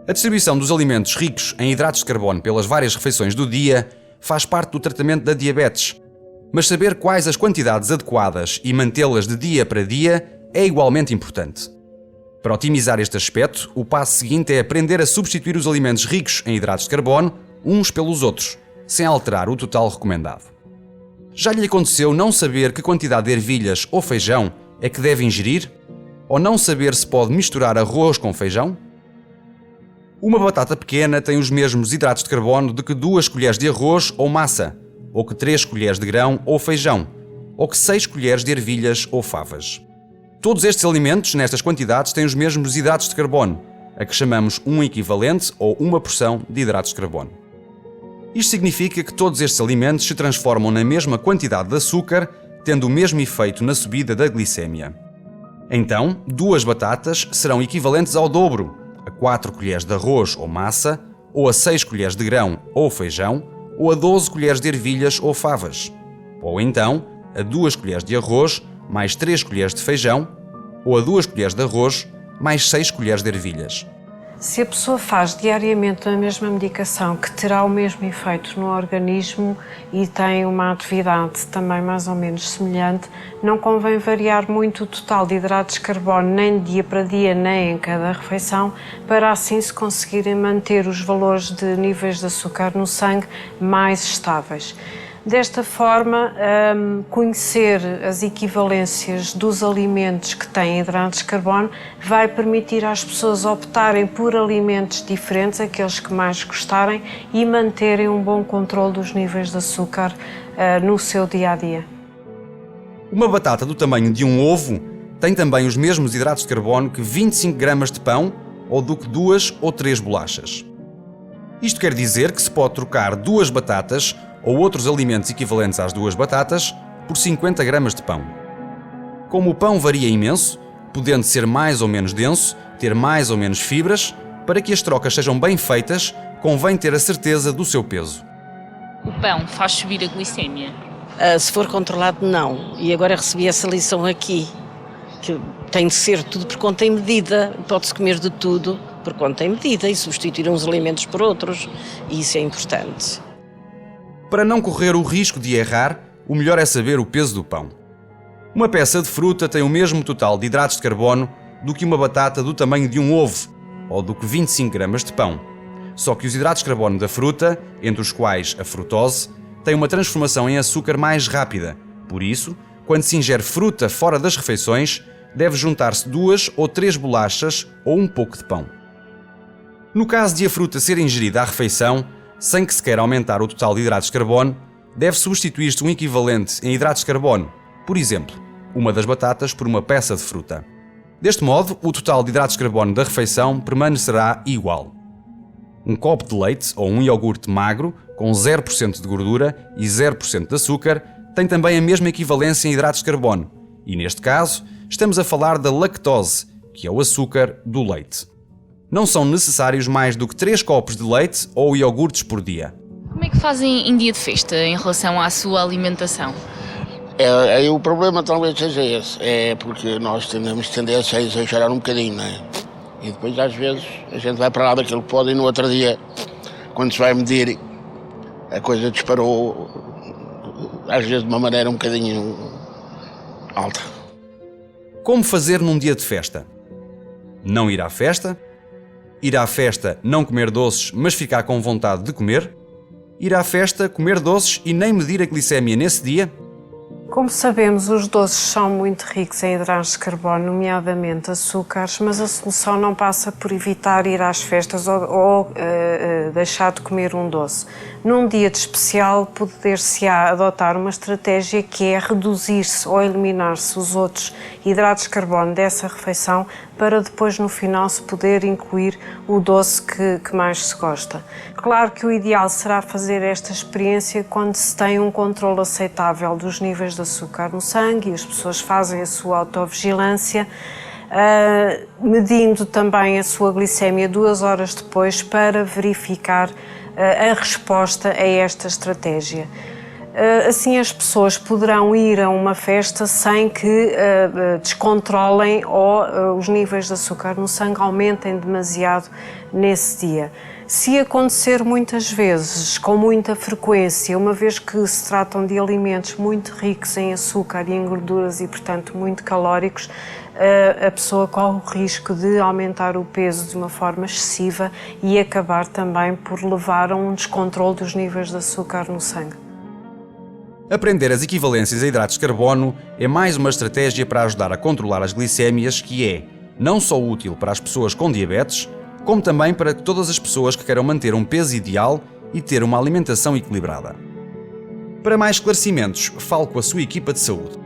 A distribuição dos alimentos ricos em hidratos de carbono pelas várias refeições do dia faz parte do tratamento da diabetes, mas saber quais as quantidades adequadas e mantê-las de dia para dia é igualmente importante. Para otimizar este aspecto, o passo seguinte é aprender a substituir os alimentos ricos em hidratos de carbono uns pelos outros, sem alterar o total recomendado. Já lhe aconteceu não saber que quantidade de ervilhas ou feijão é que deve ingerir? Ou não saber se pode misturar arroz com feijão? Uma batata pequena tem os mesmos hidratos de carbono do que 2 colheres de arroz ou massa, ou que 3 colheres de grão ou feijão, ou que 6 colheres de ervilhas ou favas. Todos estes alimentos, nestas quantidades, têm os mesmos hidratos de carbono, a que chamamos um equivalente ou uma porção de hidratos de carbono. Isto significa que todos estes alimentos se transformam na mesma quantidade de açúcar, tendo o mesmo efeito na subida da glicémia. Então, 2 batatas serão equivalentes ao dobro, a 4 colheres de arroz ou massa, ou a 6 colheres de grão ou feijão, ou a 12 colheres de ervilhas ou favas. Ou então, a 2 colheres de arroz mais 3 colheres de feijão, ou a 2 colheres de arroz mais 6 colheres de ervilhas. Se a pessoa faz diariamente a mesma medicação, que terá o mesmo efeito no organismo e tem uma atividade também mais ou menos semelhante, não convém variar muito o total de hidratos de carbono nem de dia para dia, nem em cada refeição, para assim se conseguirem manter os valores de níveis de açúcar no sangue mais estáveis. Desta forma, conhecer as equivalências dos alimentos que têm hidratos de carbono vai permitir às pessoas optarem por alimentos diferentes, aqueles que mais gostarem, e manterem um bom controle dos níveis de açúcar no seu dia-a-dia. Uma batata do tamanho de um ovo tem também os mesmos hidratos de carbono que 25 gramas de pão ou do que 2 ou 3 bolachas. Isto quer dizer que se pode trocar 2 batatas ou outros alimentos equivalentes às 2 batatas por 50 gramas de pão. Como o pão varia imenso, podendo ser mais ou menos denso, ter mais ou menos fibras, para que as trocas sejam bem feitas, convém ter a certeza do seu peso. O pão faz subir a glicémia? Se for controlado, não. E agora recebi essa lição aqui, que tem de ser tudo por conta e medida. Pode-se comer de tudo por conta e medida e substituir uns alimentos por outros, e isso é importante. Para não correr o risco de errar, o melhor é saber o peso do pão. Uma peça de fruta tem o mesmo total de hidratos de carbono do que uma batata do tamanho de um ovo, ou do que 25 gramas de pão. Só que os hidratos de carbono da fruta, entre os quais a frutose, têm uma transformação em açúcar mais rápida. Por isso, quando se ingere fruta fora das refeições, deve juntar-se 2 ou 3 bolachas ou um pouco de pão. No caso de a fruta ser ingerida à refeição, sem que se queira aumentar o total de hidratos de carbono, deve substituir-se um equivalente em hidratos de carbono, por exemplo, uma das batatas por uma peça de fruta. Deste modo, o total de hidratos de carbono da refeição permanecerá igual. Um copo de leite ou um iogurte magro, com 0% de gordura e 0% de açúcar, tem também a mesma equivalência em hidratos de carbono, e neste caso, estamos a falar da lactose, que é o açúcar do leite. Não são necessários mais do que 3 copos de leite ou iogurtes por dia. Como é que fazem em dia de festa em relação à sua alimentação? O problema talvez seja esse, é porque nós temos tendência a exagerar um bocadinho, não é? E depois às vezes a gente vai para lá daquilo que pode e no outro dia, quando se vai medir, a coisa disparou, às vezes de uma maneira um bocadinho alta. Como fazer num dia de festa? Não ir à festa? Ir à festa, não comer doces, mas ficar com vontade de comer? Ir à festa, comer doces e nem medir a glicémia nesse dia? Como sabemos, os doces são muito ricos em hidratos de carbono, nomeadamente açúcares, mas a solução não passa por evitar ir às festas ou deixar de comer um doce. Num dia de especial, poder-se-á adotar uma estratégia que é reduzir-se ou eliminar-se os outros hidratos de carbono dessa refeição para depois, no final, se poder incluir o doce que mais se gosta. Claro que o ideal será fazer esta experiência quando se tem um controle aceitável dos níveis de açúcar no sangue e as pessoas fazem a sua autovigilância, medindo também a sua glicémia 2 horas depois para verificar a resposta a esta estratégia. Assim as pessoas poderão ir a uma festa sem que descontrolem ou os níveis de açúcar no sangue aumentem demasiado nesse dia. Se acontecer muitas vezes, com muita frequência, uma vez que se tratam de alimentos muito ricos em açúcar e em gorduras e, portanto, muito calóricos, a pessoa corre o risco de aumentar o peso de uma forma excessiva e acabar também por levar a um descontrole dos níveis de açúcar no sangue. Aprender as equivalências a hidratos de carbono é mais uma estratégia para ajudar a controlar as glicémias que é não só útil para as pessoas com diabetes, como também para todas as pessoas que queiram manter um peso ideal e ter uma alimentação equilibrada. Para mais esclarecimentos, fale com a sua equipa de saúde.